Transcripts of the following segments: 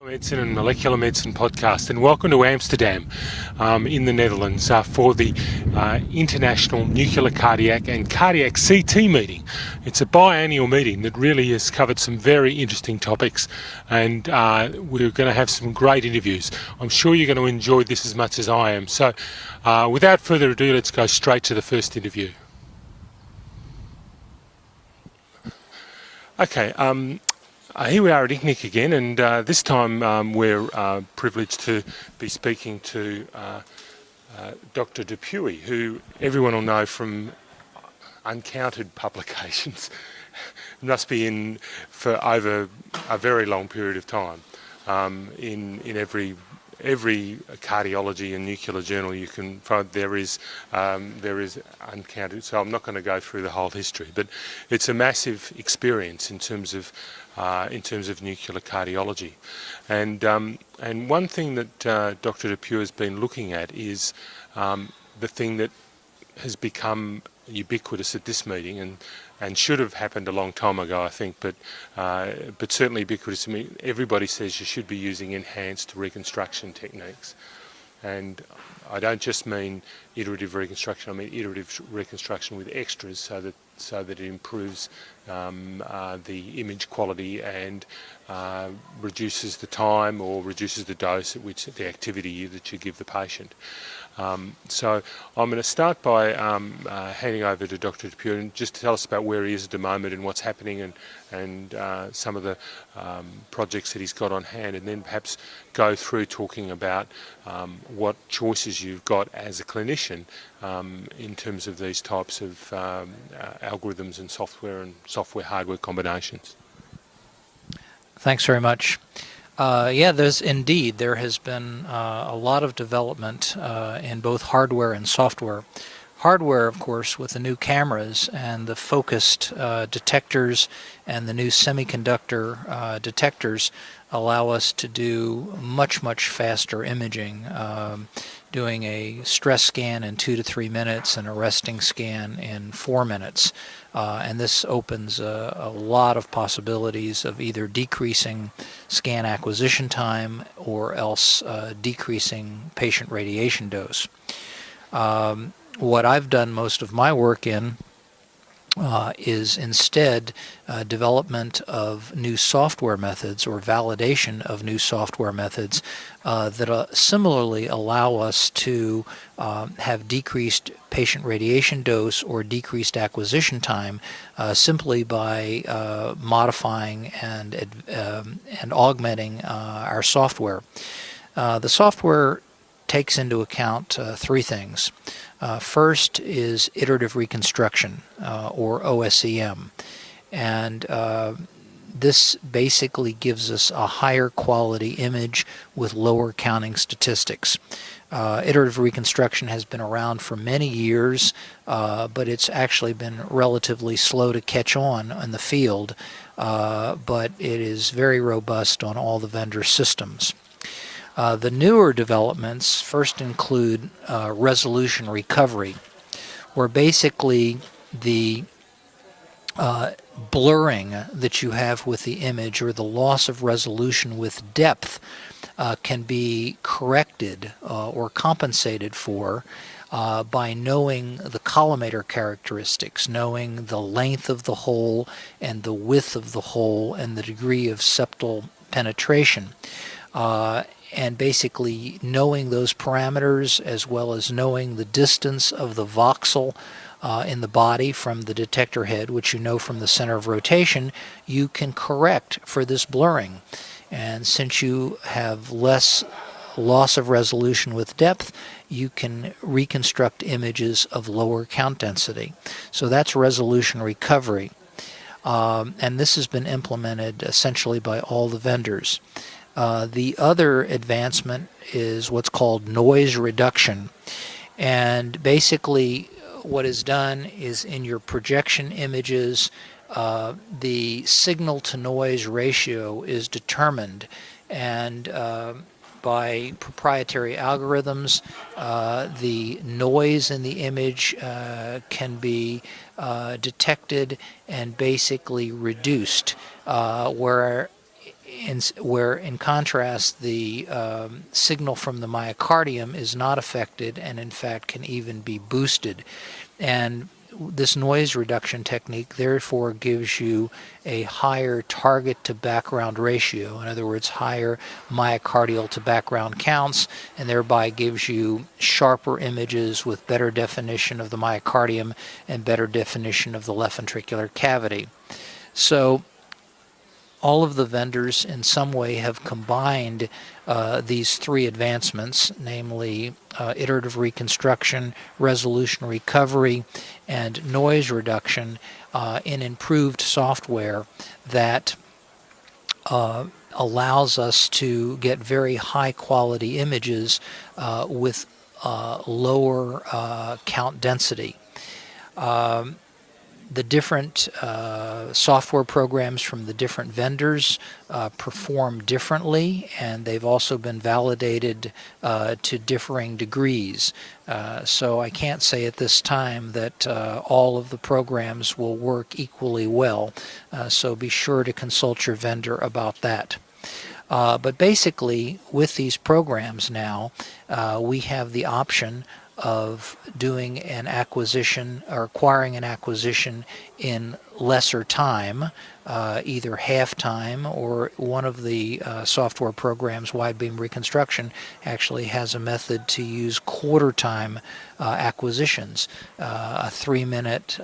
Medicine and Molecular Medicine podcast, and welcome to Amsterdam in the Netherlands for the International Nuclear Cardiac and Cardiac CT meeting. It's a biannual meeting that really has covered some very interesting topics, and we're going to have some great interviews. I'm sure you're going to enjoy this as much as I am. So without further ado, let's go straight to the first interview. Okay. Here we are at ICNC again, and this time we're privileged to be speaking to Dr DePuey, who everyone will know from uncounted publications. Must be in for over a very long period of time in every cardiology and nuclear journal you can find. There is uncounted. So I'm not going to go through the whole history, but it's a massive experience in terms of nuclear cardiology, and one thing that Dr. DePuey has been looking at is the thing that has become ubiquitous at this meeting, and should have happened a long time ago, I think, but certainly ubiquitous. I mean, everybody says you should be using enhanced reconstruction techniques, and I don't just mean iterative reconstruction. I mean iterative reconstruction with extras, so that it improves the image quality and reduces the time or reduces the dose at which the activity that you give the patient. So I'm going to start by handing over to Dr. DePuey and just tell us about where he is at the moment and what's happening, and some of the projects that he's got on hand, and then perhaps go through talking about what choices you've got as a clinician in terms of these types of algorithms and software-hardware combinations. Thanks very much. There has been a lot of development in both hardware and software. Hardware, of course, with the new cameras and the focused detectors and the new semiconductor detectors allow us to do much faster imaging, doing a stress scan in 2 to 3 minutes and a resting scan in 4 minutes. And this opens a lot of possibilities of either decreasing scan acquisition time or else decreasing patient radiation dose. What I've done most of my work in is instead development of new software methods or validation of new software methods that similarly allow us to have decreased patient radiation dose or decreased acquisition time simply by modifying and augmenting our software. The software takes into account 3 things. First is iterative reconstruction, or OSEM, and this basically gives us a higher quality image with lower counting statistics. Iterative reconstruction has been around for many years, but it's actually been relatively slow to catch on in the field, but it is very robust on all the vendor systems. The newer developments first include resolution recovery, where basically the blurring that you have with the image or the loss of resolution with depth can be corrected or compensated for by knowing the collimator characteristics, knowing the length of the hole and the width of the hole and the degree of septal penetration. And basically knowing those parameters, as well as knowing the distance of the voxel in the body from the detector head, which you know from the center of rotation, you can correct for this blurring. And since you have less loss of resolution with depth, you can reconstruct images of lower count density. So that's resolution recovery. And this has been implemented essentially by all the vendors. The other advancement is what's called noise reduction, and basically what is done is in your projection images the signal to noise ratio is determined, and by proprietary algorithms the noise in the image can be detected and basically reduced, where where in contrast the signal from the myocardium is not affected and in fact can even be boosted. And this noise reduction technique therefore gives you a higher target to background ratio, in other words higher myocardial to background counts, and thereby gives you sharper images with better definition of the myocardium and better definition of the left ventricular cavity. So all of the vendors in some way have combined these three advancements, namely iterative reconstruction, resolution recovery, and noise reduction in improved software that allows us to get very high quality images with lower count density. The different software programs from the different vendors perform differently, and they've also been validated to differing degrees. So I can't say at this time that all of the programs will work equally well, so be sure to consult your vendor about that. But basically, with these programs now, we have the option of doing an acquisition or acquiring an acquisition in lesser time, either half time, or one of the software programs, Wide Beam Reconstruction, actually has a method to use quarter time acquisitions, a 3-minute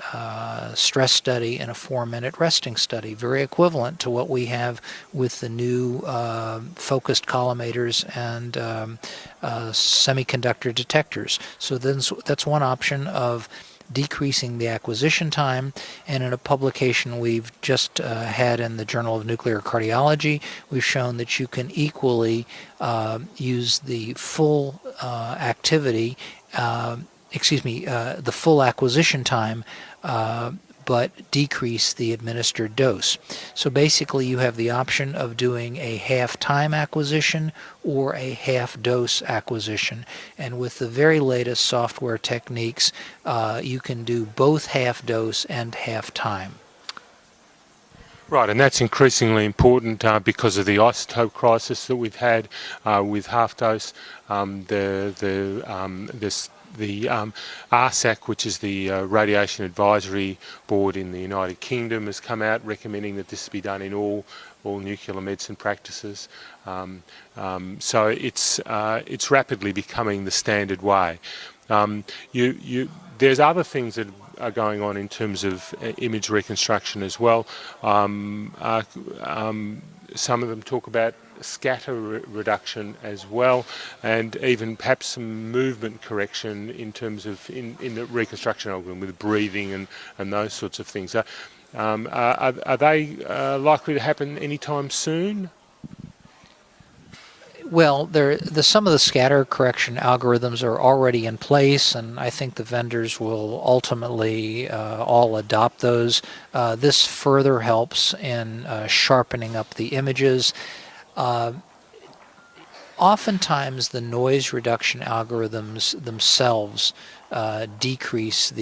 stress study and a 4-minute resting study, very equivalent to what we have with the new focused collimators and semiconductor detectors. So then that's one option of decreasing the acquisition time, and in a publication we've just had in the Journal of Nuclear Cardiology, we've shown that you can equally use the full activity, the full acquisition time, but decrease the administered dose. So basically you have the option of doing a half-time acquisition or a half-dose acquisition. And with the very latest software techniques, you can do both half-dose and half-time. Right, and that's increasingly important because of the isotope crisis that we've had with half-dose. The RSAC, which is the Radiation Advisory Board in the United Kingdom, has come out recommending that this be done in all nuclear medicine practices. So it's rapidly becoming the standard way. There's other things that are going on in terms of image reconstruction as well. Some of them talk about scatter reduction as well, and even perhaps some movement correction in terms of in the reconstruction algorithm with breathing and those sorts of things. Are they likely to happen anytime soon? Well, some of the scatter correction algorithms are already in place, and I think the vendors will ultimately all adopt those. This further helps in sharpening up the images. Oftentimes the noise reduction algorithms themselves decrease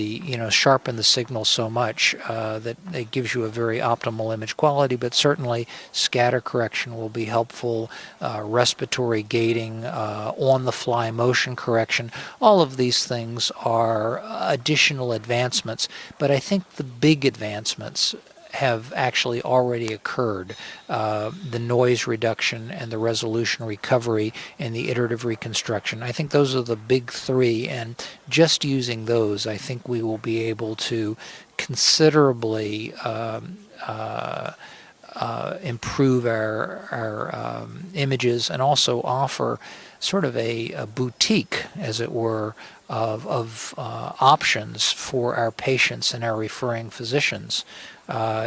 sharpen the signal so much that it gives you a very optimal image quality, but certainly scatter correction will be helpful, respiratory gating, on-the-fly motion correction. All of these things are additional advancements, but I think the big advancements have actually already occurred. The noise reduction and the resolution recovery and the iterative reconstruction. I think those are the big three, and just using those, I think we will be able to considerably improve our images, and also offer sort of a boutique, as it were, of options for our patients and our referring physicians.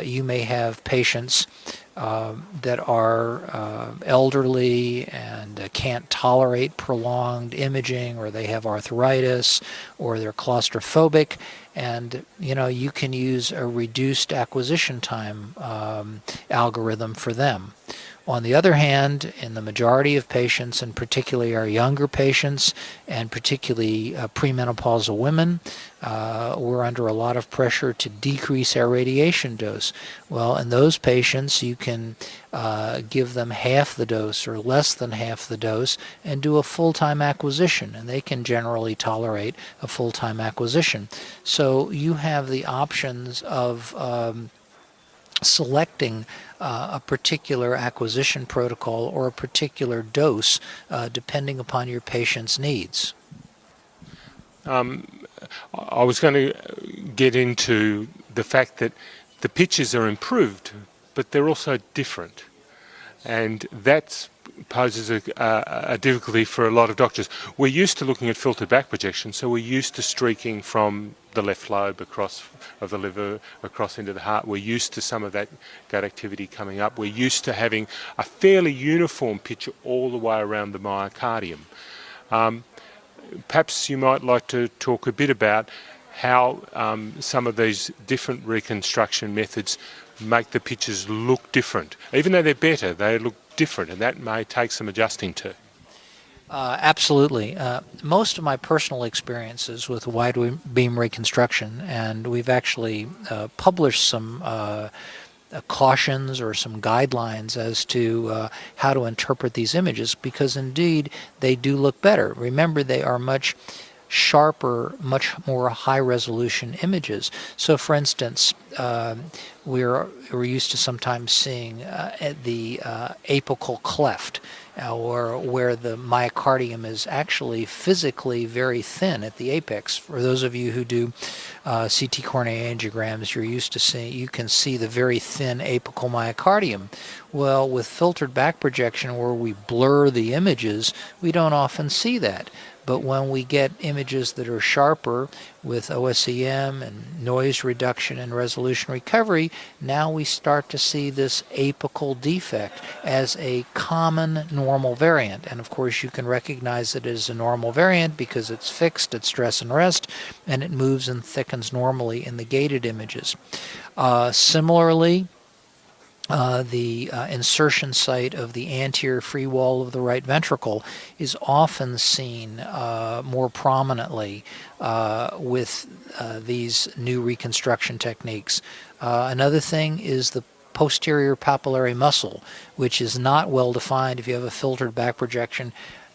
You may have patients that are elderly and can't tolerate prolonged imaging, or they have arthritis, or they're claustrophobic, and you can use a reduced acquisition time algorithm for them. On the other hand, in the majority of patients, and particularly our younger patients, and particularly premenopausal women, we're under a lot of pressure to decrease our radiation dose. Well, in those patients, you can give them half the dose or less than half the dose and do a full-time acquisition, and they can generally tolerate a full-time acquisition. So you have the options of selecting a particular acquisition protocol or a particular dose depending upon your patient's needs. I was going to get into the fact that the pictures are improved, but they're also different. And that poses a difficulty for a lot of doctors. We're used to looking at filtered back projection, so we're used to streaking from the left lobe across of the liver, across into the heart. We're used to some of that gut activity coming up. We're used to having a fairly uniform picture all the way around the myocardium. Perhaps you might like to talk a bit about how some of these different reconstruction methods make the pictures look different. Even though they're better, they look different, and that may take some adjusting to. Absolutely. Most of my personal experiences with wide beam reconstruction, and we've actually published some cautions or some guidelines as to how to interpret these images, because indeed they do look better. Remember, they are much sharper, much more high-resolution images. So, for instance, we're used to sometimes seeing the apical cleft, or where the myocardium is actually physically very thin at the apex. For those of you who do CT coronary angiograms, you're used to seeing, you can see the very thin apical myocardium. Well, with filtered back projection, where we blur the images, we don't often see that. But when we get images that are sharper with OSEM and noise reduction and resolution recovery, now we start to see this apical defect as a common normal variant. And of course, you can recognize it as a normal variant because it's fixed at stress and rest, and it moves and thickens normally in the gated images. Similarly, the insertion site of the anterior free wall of the right ventricle is often seen more prominently with these new reconstruction techniques. Another thing is the posterior papillary muscle, which is not well defined. If you have a filtered back projection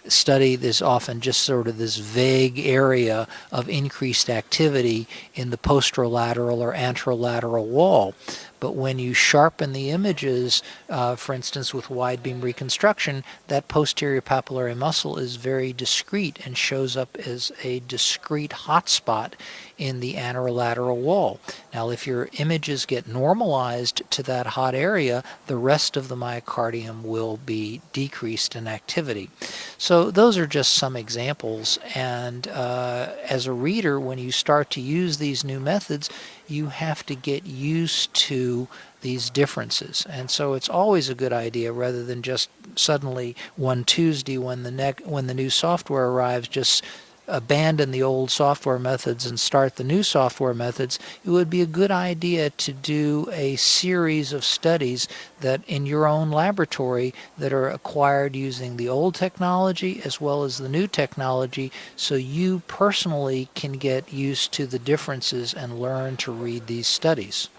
study, there's often just sort of this vague area of increased activity in the posterolateral or anterolateral wall. But when you sharpen the images, for instance with wide beam reconstruction, that posterior papillary muscle is very discrete and shows up as a discrete hotspot in the anterolateral wall. Now, if your images get normalized to that hot area, the rest of the myocardium will be decreased in activity. So those are just some examples, and as a reader, when you start to use these new methods, you have to get used to these differences. And so it's always a good idea, rather than just suddenly one Tuesday when the new software arrives, just abandon the old software methods and start the new software methods. It would be a good idea to do a series of studies that in your own laboratory that are acquired using the old technology as well as the new technology, so you personally can get used to the differences and learn to read these studies.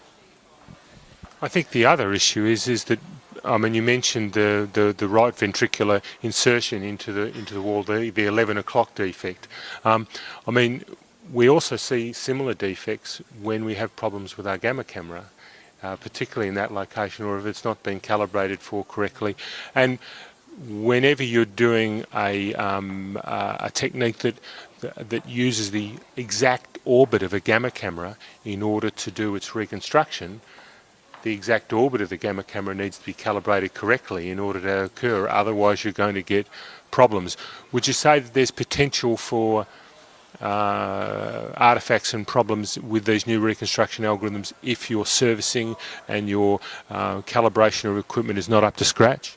I think the other issue is that, I mean, you mentioned the right ventricular insertion into the wall, the 11 o'clock defect. I mean, we also see similar defects when we have problems with our gamma camera, particularly in that location, or if it's not been calibrated for correctly. And whenever you're doing a technique that uses the exact orbit of a gamma camera in order to do its reconstruction, the exact orbit of the gamma camera needs to be calibrated correctly in order to occur, otherwise you're going to get problems. Would you say that there's potential for artifacts and problems with these new reconstruction algorithms if your servicing and your calibration of equipment is not up to scratch?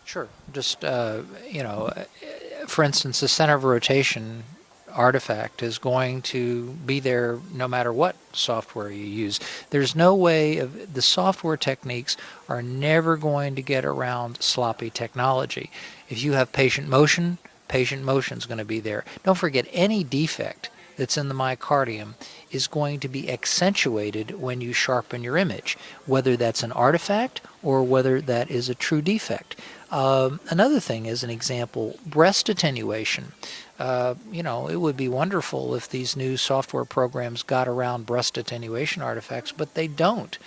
Sure. Just, for instance, the center of rotation artifact is going to be there no matter what software you use. There's no way of, the software techniques are never going to get around sloppy technology. If you have patient motion is going to be there. Don't forget, any defect that's in the myocardium is going to be accentuated when you sharpen your image, whether that's an artifact or whether that is a true defect. Another thing, as an example, breast attenuation. It would be wonderful if these new software programs got around breast attenuation artifacts, but they don't.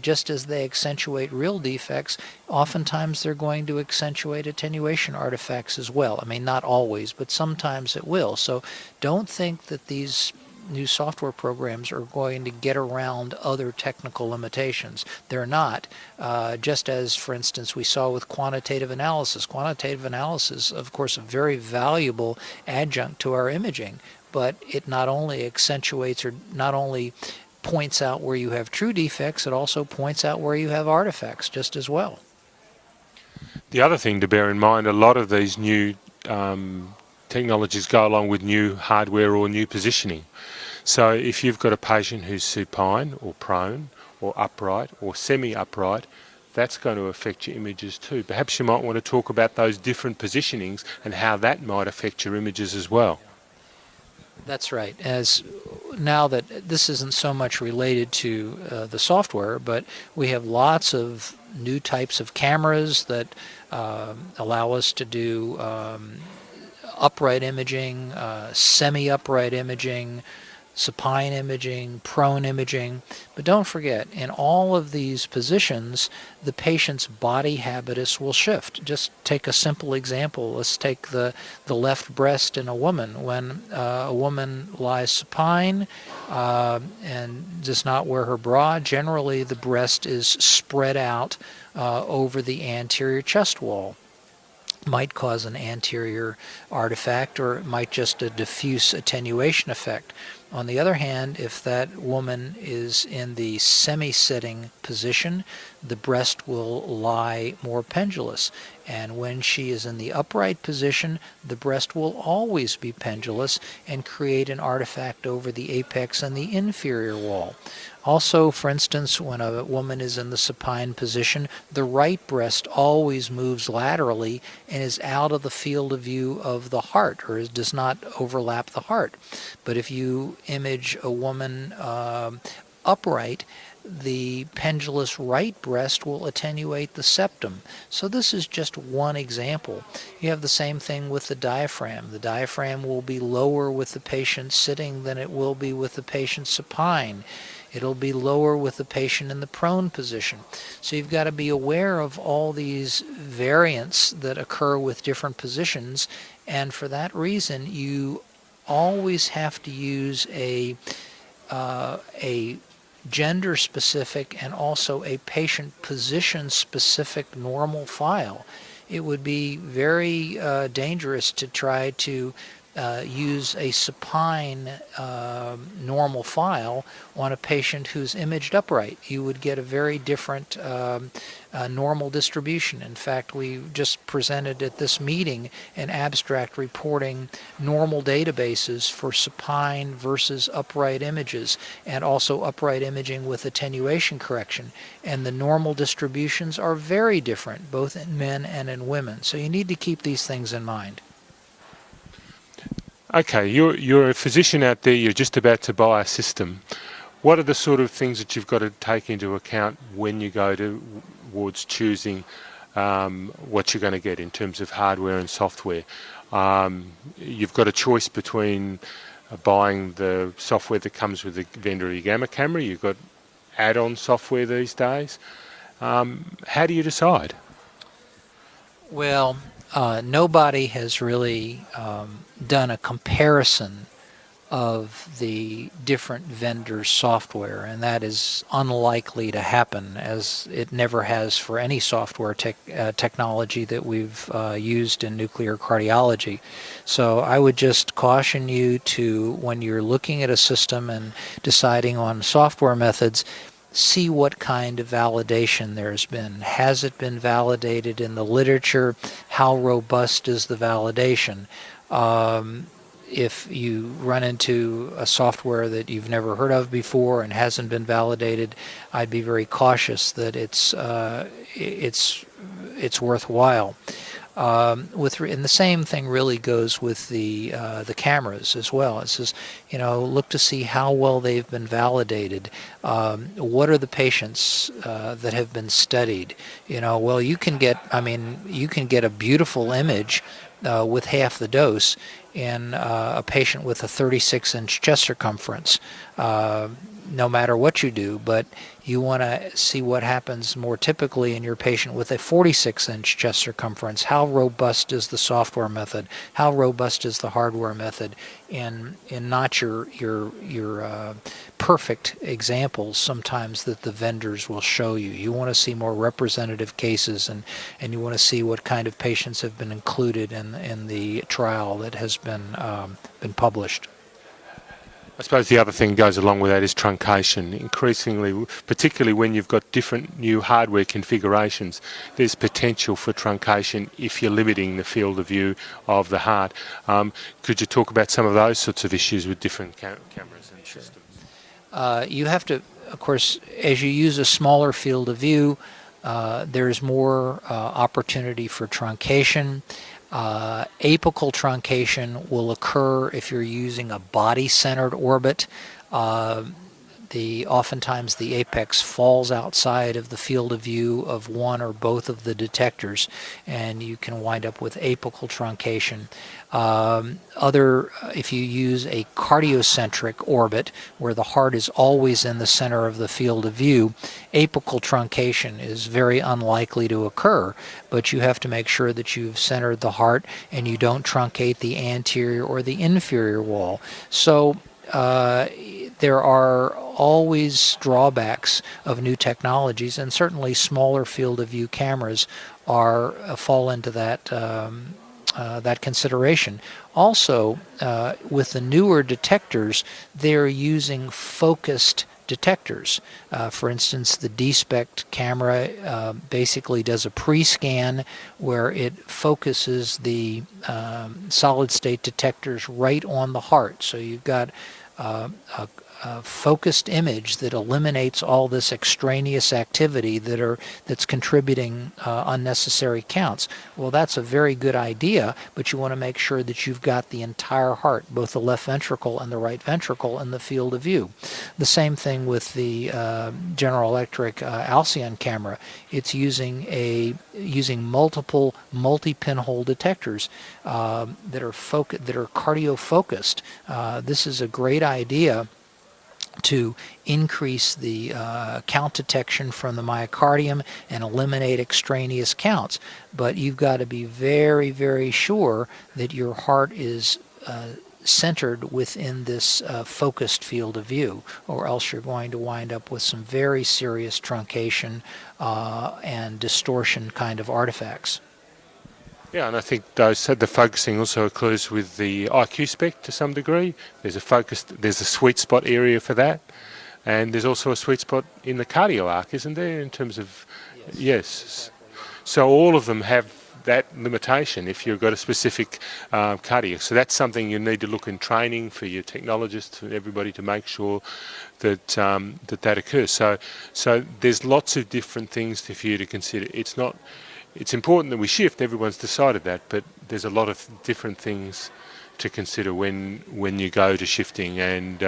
Just as they accentuate real defects, oftentimes they're going to accentuate attenuation artifacts as well. I mean, not always, but sometimes it will. So don't think that these new software programs are going to get around other technical limitations. They're not. Just as, for instance, we saw with quantitative analysis. Quantitative analysis, of course, a very valuable adjunct to our imaging, but it not only accentuates or not only points out where you have true defects, it also points out where you have artifacts just as well. The other thing to bear in mind, a lot of these new technologies go along with new hardware or new positioning. So if you've got a patient who's supine or prone or upright or semi-upright, that's going to affect your images too. Perhaps you might want to talk about those different positionings and how that might affect your images as well. That's right. As now that this isn't so much related to the software, but we have lots of new types of cameras that allow us to do upright imaging, semi-upright imaging, supine imaging, prone imaging. But don't forget, in all of these positions, the patient's body habitus will shift. Just take a simple example. Let's take the left breast in a woman. When a woman lies supine and does not wear her bra, generally the breast is spread out over the anterior chest wall. Might cause an anterior artifact, or it might just a diffuse attenuation effect. On the other hand, if that woman is in the semi-sitting position, the breast will lie more pendulous. And when she is in the upright position, the breast will always be pendulous and create an artifact over the apex and the inferior wall. Also, for instance, when a woman is in the supine position, the right breast always moves laterally and is out of the field of view of the heart, or does not overlap the heart. But if you image a woman upright, the pendulous right breast will attenuate the septum. So this is just one example. You have the same thing with the diaphragm. The diaphragm will be lower with the patient sitting than it will be with the patient supine. It'll be lower with the patient in the prone position. So you've got to be aware of all these variants that occur with different positions, and for that reason you always have to use a gender-specific and also a patient position-specific normal file. It would be very dangerous to try to use a supine normal file on a patient who's imaged upright. You would get a very different normal distribution. In fact, we just presented at this meeting an abstract reporting normal databases for supine versus upright images, and also upright imaging with attenuation correction. And the normal distributions are very different, both in men and in women. So you need to keep these things in mind. Okay, you're a physician out there, you're just about to buy a system. What are the sort of things that you've got to take into account when you go towards choosing what you're going to get in terms of hardware and software? You've got a choice between buying the software that comes with the vendor gamma camera, you've got add-on software these days. How do you decide? Well, nobody has really done a comparison of the different vendors' software, and that is unlikely to happen, as it never has for any software technology that we've used in nuclear cardiology. So I would just caution you to, when you're looking at a system and deciding on software methods, see what kind of validation there's been. Has it been validated in the literature? How robust is the validation? if you run into a software that you've never heard of before and hasn't been validated, I'd be very cautious that it's worthwhile. And the same thing really goes with the cameras as well. It says, look to see how well they've been validated. What are the patients that have been studied? Well, you can get a beautiful image with half the dose in a patient with a 36-inch chest circumference, no matter what you do, but you want to see what happens more typically in your patient with a 46-inch chest circumference. How robust is the software method? How robust is the hardware method? In not your perfect examples sometimes that the vendors will show you. You want to see more representative cases, and you want to see what kind of patients have been included in the trial that has been published. I suppose the other thing goes along with that is truncation. Increasingly, particularly when you've got different new hardware configurations, there's potential for truncation if you're limiting the field of view of the heart. Could you talk about some of those sorts of issues with different cameras and systems? You have to, of course, as you use a smaller field of view, there's more opportunity for truncation. Apical truncation will occur if you're using a body-centered orbit. Oftentimes the apex falls outside of the field of view of one or both of the detectors, and you can wind up with apical truncation. If you use a cardiocentric orbit where the heart is always in the center of the field of view, apical truncation is very unlikely to occur, but you have to make sure that you've centered the heart and you don't truncate the anterior or the inferior wall. So there are always drawbacks of new technologies, and certainly smaller field of view cameras fall into that consideration. Also, with the newer detectors, they're using focused detectors. For instance, the D-Spect camera basically does a pre-scan where it focuses the solid-state detectors right on the heart. So you've got a focused image that eliminates all this extraneous activity that's contributing unnecessary counts. Well, that's a very good idea, but you want to make sure that you've got the entire heart, both the left ventricle and the right ventricle, in the field of view. The same thing with the General Electric Alcyon camera. It's using multiple multi-pinhole detectors that are cardio-focused. This is a great idea to increase the count detection from the myocardium and eliminate extraneous counts. But you've got to be very, very sure that your heart is centered within this focused field of view, or else you're going to wind up with some very serious truncation and distortion kind of artifacts. Yeah, and I think the focusing also occurs with the IQ spec to some degree. There's a sweet spot area for that, and there's also a sweet spot in the cardio arc, isn't there, in terms of yes. Exactly. So all of them have that limitation if you've got a specific cardio. So that's something you need to look in training for your technologists and everybody to make sure that that occurs. So there's lots of different things for you to consider. It's important that we shift. Everyone's decided that, but there's a lot of different things to consider when you go to shifting, and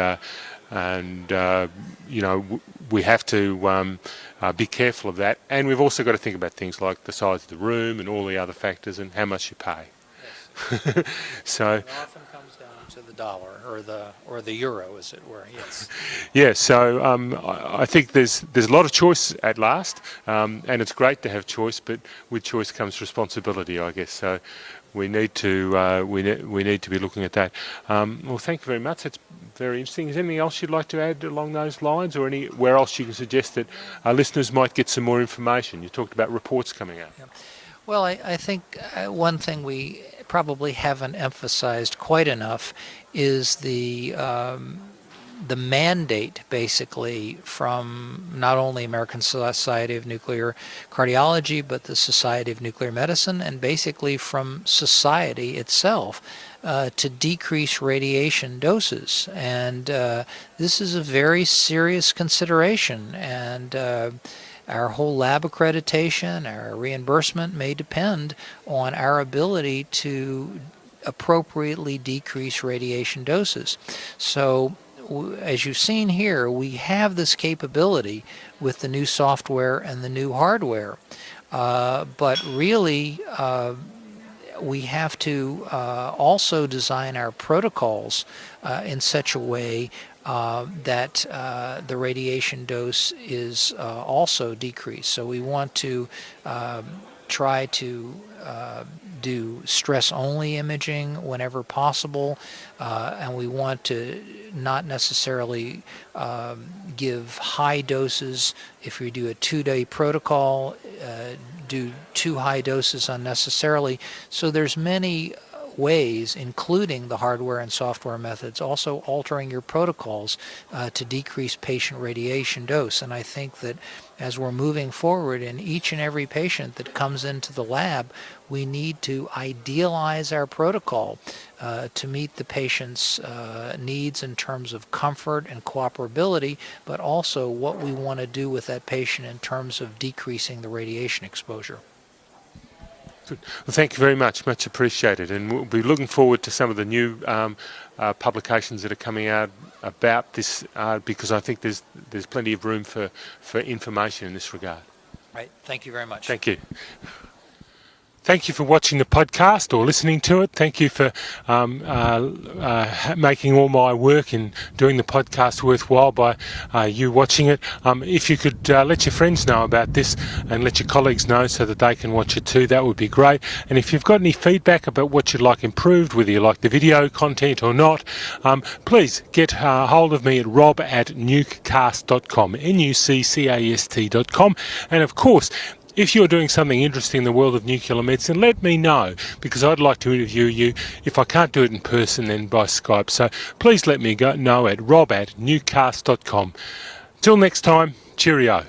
we have to be careful of that. And we've also got to think about things like the size of the room and all the other factors and how much you pay. Yes. So it often comes down to the dollar or the euro, as it were. Yes. Yeah. So I think there's a lot of choice at last, and it's great to have choice, but with choice comes responsibility, I guess. So we need to we need to be looking at that. Well, thank you very much. That's very interesting. Is there anything else you'd like to add along those lines, or anywhere else you can suggest that our listeners might get some more information? You talked about reports coming out. Yeah. Well, I think one thing we probably haven't emphasized quite enough is the the mandate basically from not only American Society of Nuclear Cardiology, but the Society of Nuclear Medicine, and basically from society itself, to decrease radiation doses. And this is a very serious consideration, and our whole lab accreditation, our reimbursement may depend on our ability to appropriately decrease radiation doses. So as you've seen here, we have this capability with the new software and the new hardware, but really we have to also design our protocols in such a way that the radiation dose is also decreased. So we want to try to do stress-only imaging whenever possible, and we want to not necessarily give high doses. If we do a 2-day protocol, do too high doses unnecessarily. So there's many ways, including the hardware and software methods, also altering your protocols to decrease patient radiation dose. And I think that as we're moving forward in each and every patient that comes into the lab, we need to idealize our protocol to meet the patient's needs in terms of comfort and cooperability, but also what we want to do with that patient in terms of decreasing the radiation exposure. Well, thank you very much. Much appreciated. And we'll be looking forward to some of the new publications that are coming out about this, because I think there's plenty of room for information in this regard. Right. Thank you very much. Thank you. Thank you for watching the podcast or listening to it. Thank you for making all my work in doing the podcast worthwhile by you watching it. If you could let your friends know about this and let your colleagues know so that they can watch it too, that would be great. And if you've got any feedback about what you'd like improved, whether you like the video content or not, please get hold of me at rob@nuccast.com, nuccast.com. And of course, if you're doing something interesting in the world of nuclear medicine, let me know, because I'd like to interview you. If I can't do it in person, then by Skype. So please let me know at rob@nuccast.com. Till next time, cheerio.